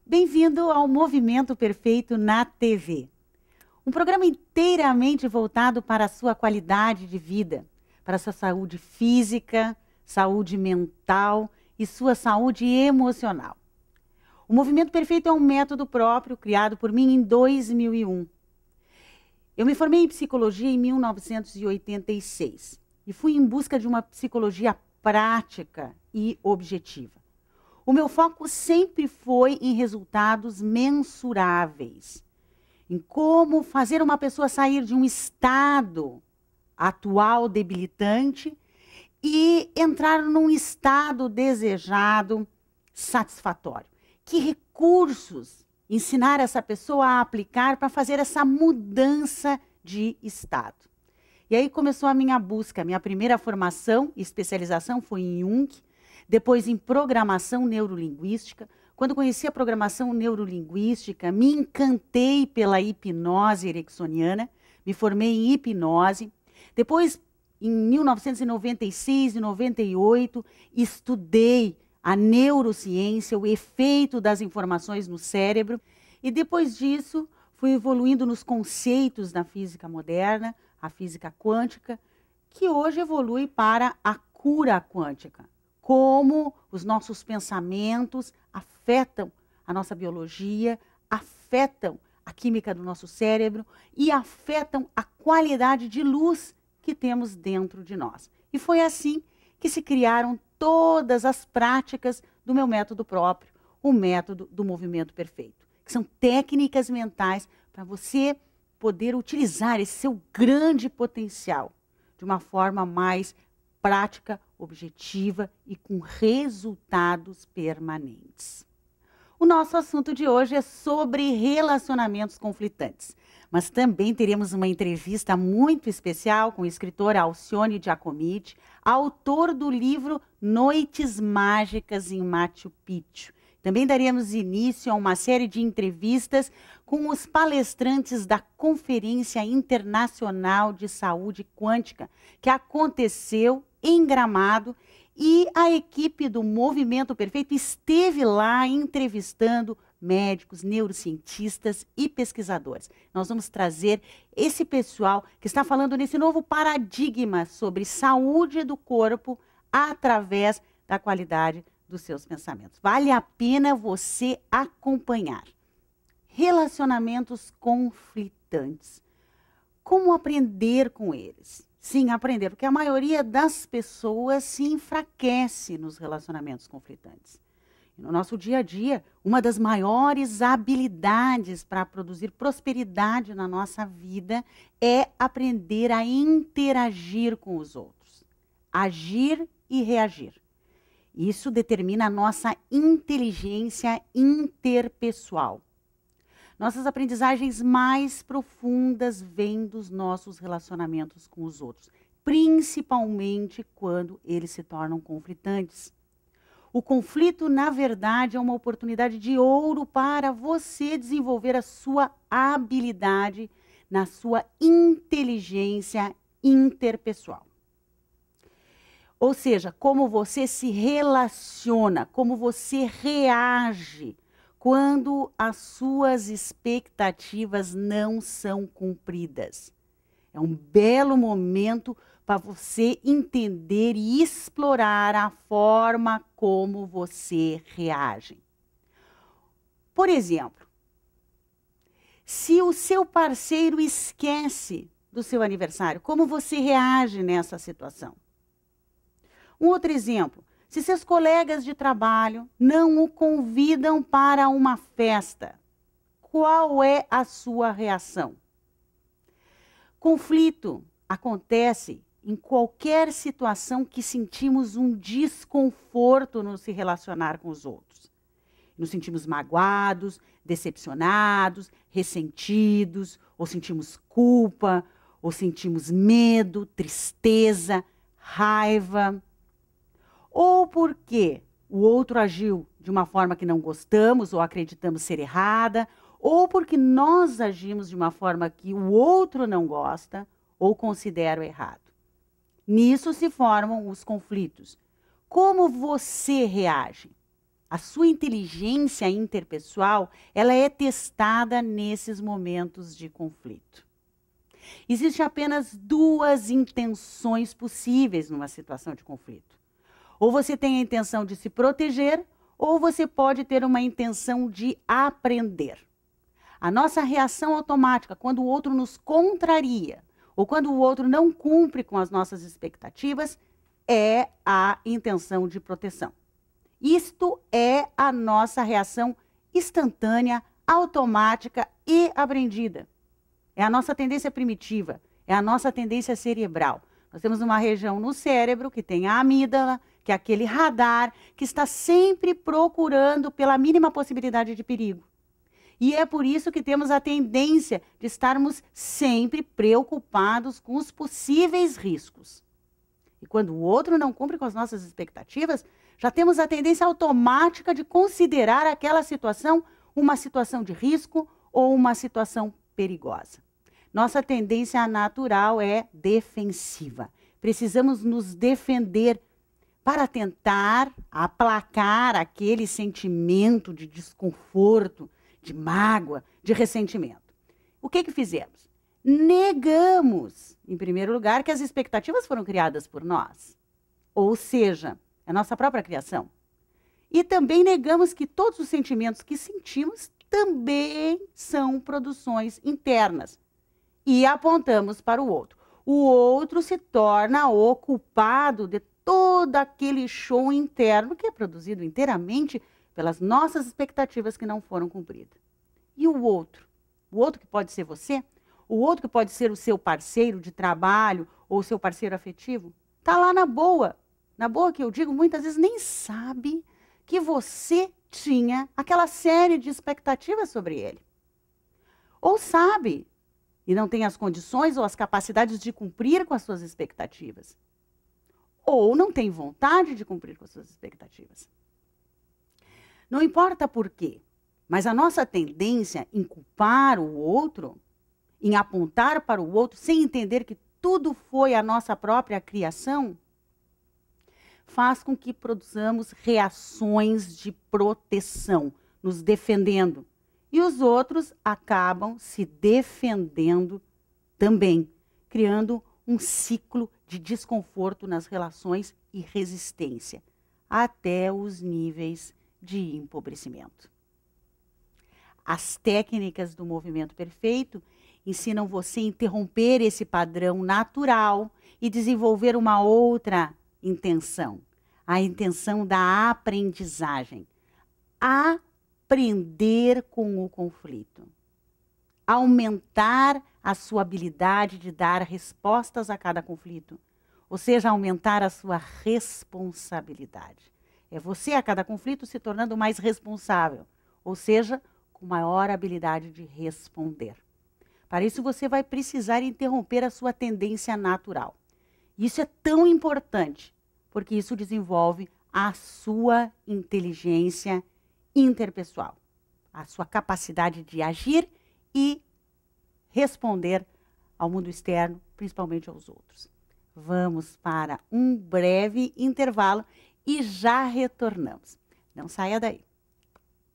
Bem-vindo ao Movimento Perfeito na TV. Um programa inteiramente voltado para a sua qualidade de vida, para a sua saúde física, saúde mental e sua saúde emocional. O Movimento Perfeito é um método próprio criado por mim em 2001. Eu me formei em psicologia em 1986 e fui em busca de uma psicologia prática e objetiva. O meu foco sempre foi em resultados mensuráveis, em como fazer uma pessoa sair de um estado atual debilitante e entrar num estado desejado, satisfatório. Que recursos ensinar essa pessoa a aplicar para fazer essa mudança de estado? E aí começou a minha busca. Minha primeira formação e especialização foi em Jung, depois em programação neurolinguística. Quando conheci a programação neurolinguística, me encantei pela hipnose ericksoniana, me formei em hipnose. Depois, em 1996 e 98, estudei a neurociência, o efeito das informações no cérebro. E depois disso, fui evoluindo nos conceitos da física moderna, a física quântica, que hoje evolui para a cura quântica. Como os nossos pensamentos afetam a nossa biologia, afetam a química do nosso cérebro e afetam a qualidade de luz que temos dentro de nós. E foi assim que se criaram todas as práticas do meu método próprio, o método do movimento perfeito, que são técnicas mentais para você poder utilizar esse seu grande potencial de uma forma mais prática, objetiva e com resultados permanentes. O nosso assunto de hoje é sobre relacionamentos conflitantes, mas também teremos uma entrevista muito especial com o escritor Alcione Giacometti, autor do livro Noites Mágicas em Machu Picchu. Também daremos início a uma série de entrevistas com os palestrantes da Conferência Internacional de Saúde Quântica, que aconteceu em Gramado, e a equipe do Movimento Perfeito esteve lá entrevistando médicos, neurocientistas e pesquisadores. Nós vamos trazer esse pessoal que está falando nesse novo paradigma sobre saúde do corpo através da qualidade dos seus pensamentos. Vale a pena você acompanhar. Relacionamentos conflitantes. Como aprender com eles? Sim, aprender, porque a maioria das pessoas se enfraquece nos relacionamentos conflitantes. E no nosso dia a dia, uma das maiores habilidades para produzir prosperidade na nossa vida é aprender a interagir com os outros. Agir e reagir. Isso determina a nossa inteligência interpessoal. Nossas aprendizagens mais profundas vêm dos nossos relacionamentos com os outros, principalmente quando eles se tornam conflitantes. O conflito, na verdade, é uma oportunidade de ouro para você desenvolver a sua habilidade na sua inteligência interpessoal. Ou seja, como você se relaciona, como você reage quando as suas expectativas não são cumpridas. É um belo momento para você entender e explorar a forma como você reage. Por exemplo, se o seu parceiro esquece do seu aniversário, como você reage nessa situação? Um outro exemplo. Se seus colegas de trabalho não o convidam para uma festa, qual é a sua reação? Conflito acontece em qualquer situação que sentimos um desconforto no se relacionar com os outros. Nos sentimos magoados, decepcionados, ressentidos, ou sentimos culpa, ou sentimos medo, tristeza, raiva. Ou porque o outro agiu de uma forma que não gostamos ou acreditamos ser errada, ou porque nós agimos de uma forma que o outro não gosta ou considera errado. Nisso se formam os conflitos. Como você reage? A sua inteligência interpessoal, ela é testada nesses momentos de conflito. Existem apenas duas intenções possíveis numa situação de conflito. Ou você tem a intenção de se proteger, ou você pode ter uma intenção de aprender. A nossa reação automática, quando o outro nos contraria, ou quando o outro não cumpre com as nossas expectativas, é a intenção de proteção. Isto é a nossa reação instantânea, automática e aprendida. É a nossa tendência primitiva, é a nossa tendência cerebral. Nós temos uma região no cérebro que tem a amígdala, que é aquele radar que está sempre procurando pela mínima possibilidade de perigo. E é por isso que temos a tendência de estarmos sempre preocupados com os possíveis riscos. E quando o outro não cumpre com as nossas expectativas, já temos a tendência automática de considerar aquela situação uma situação de risco ou uma situação perigosa. Nossa tendência natural é defensiva. Precisamos nos defender para tentar aplacar aquele sentimento de desconforto, de mágoa, de ressentimento. O que fizemos? Negamos, em primeiro lugar, que as expectativas foram criadas por nós. Ou seja, é a nossa própria criação. E também negamos que todos os sentimentos que sentimos também são produções internas. E apontamos para o outro. O outro se torna o culpado de todo aquele show interno que é produzido inteiramente pelas nossas expectativas que não foram cumpridas. E o outro? O outro que pode ser você? O outro que pode ser o seu parceiro de trabalho ou o seu parceiro afetivo? Está lá na boa. Na boa que eu digo, muitas vezes nem sabe que você tinha aquela série de expectativas sobre ele. Ou sabe e não tem as condições ou as capacidades de cumprir com as suas expectativas. Ou não tem vontade de cumprir com as suas expectativas. Não importa por quê, mas a nossa tendência em culpar o outro, em apontar para o outro, sem entender que tudo foi a nossa própria criação, faz com que produzamos reações de proteção, nos defendendo. E os outros acabam se defendendo também, criando um ciclo de desconforto nas relações e resistência, até os níveis de empobrecimento. As técnicas do movimento perfeito ensinam você a interromper esse padrão natural e desenvolver uma outra intenção, a intenção da aprendizagem. Aprender com o conflito. Aumentar a sua habilidade de dar respostas a cada conflito. Ou seja, aumentar a sua responsabilidade. É você a cada conflito se tornando mais responsável. Ou seja, com maior habilidade de responder. Para isso você vai precisar interromper a sua tendência natural. Isso é tão importante, porque isso desenvolve a sua inteligência interpessoal, a sua capacidade de agir e responder ao mundo externo, principalmente aos outros. Vamos para um breve intervalo e já retornamos. Não saia daí.